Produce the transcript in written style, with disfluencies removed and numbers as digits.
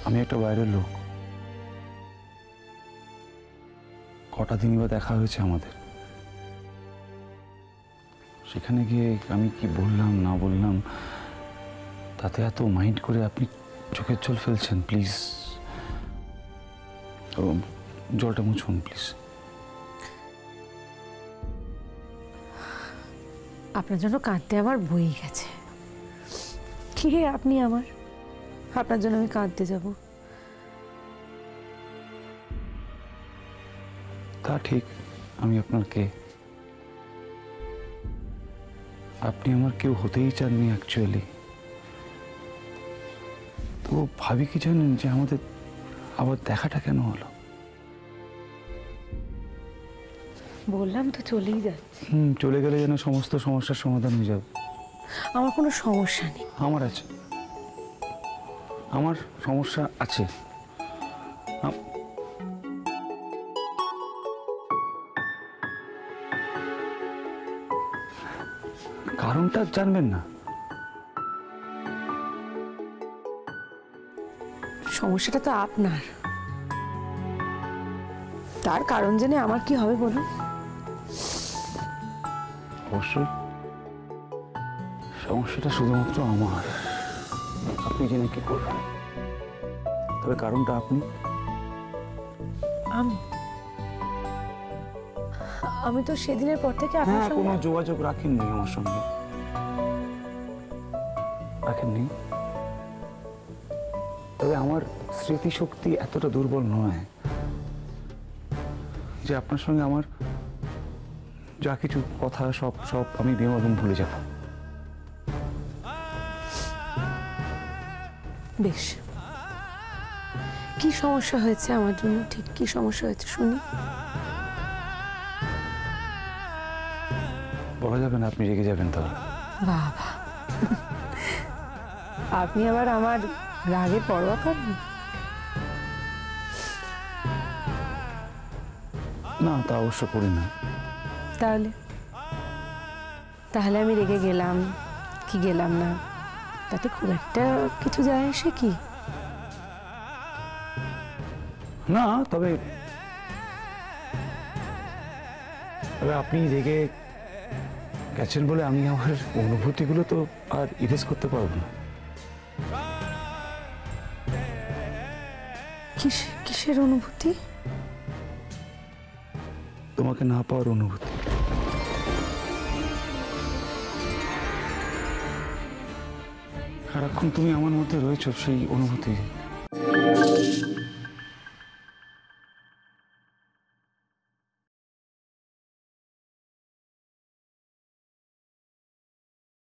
আমি একটা বাইরের লোক, কটা দিনই বা দেখা হয়েছে আমাদের। সেখানে গিয়ে আমি কি বললাম না বললাম তাতে এত মাইন্ড করে আপনি চোখের জল ফেলছেন। প্লিজ জলটা মুছুন প্লিজ। আপনার জন্য কাঁদতে আমার বই গেছে। কি আপনি আমার, আপনার জন্য আমি কাঁদতে যাব? তা ঠিক, আমি আপনার কে? আপনি আমার কেউ হতেই চাননি অ্যাকচুয়ালি। তো ভাবি কি জানেন যে আমাদের আবার দেখাটা কেন হলো? বললাম তো চলেই যাচ্ছে। চলে গেলে যেন সমস্ত সমস্যার সমাধান হয়ে যাবে। আমার কোনো সমস্যা নেই। আমার আছে, আমার সমস্যা আছে। কারণটা জানবেন না? সমস্যাটা তো আপনার, তার কারণ জেনে আমার কি হবে বলুন? অবশ্যই সমস্যাটা শুধুমাত্র আমার। আপনি জেনে কি করবেন? তবে কারণটা আপনি। আমি তো সেদিনের পর থেকে আপনার সঙ্গে কোনো যোগাযোগ রাখেননি আমার সঙ্গে। রাখেননি? তবে আমার স্মৃতিশক্তি এতটা দুর্বল নয় যে আপনার সঙ্গে আমার যা কিছু কথা সব আমি বেমালুম ভুলে যাব। বেশ, কি সমস্যা হয়েছে আমার জন্য? ঠিক কি সমস্যা হয়েছে শুনি। বলা যাবে না, আপনি রেগে যাবেন তাহলে। বাবা, আপনি আবার আমার রাগের পরোয়া করেন? না, তা অবশ্য করি না। তাহলে আমি রেগে গেলাম কি গেলাম না, তাতে খুব একটা কিছু যায় আসে কি? না, তবে আপনি রেগে গেছেন বলে আমি আমার অনুভূতিগুলো তো আর ইরেজ করতে পারবো না। কিসের অনুভূতি? তোমাকে না পাওয়ার অনুভূতি। সারাক্ষণ তুমি আমার মধ্যে রয়েছো, সেই অনুভূতি।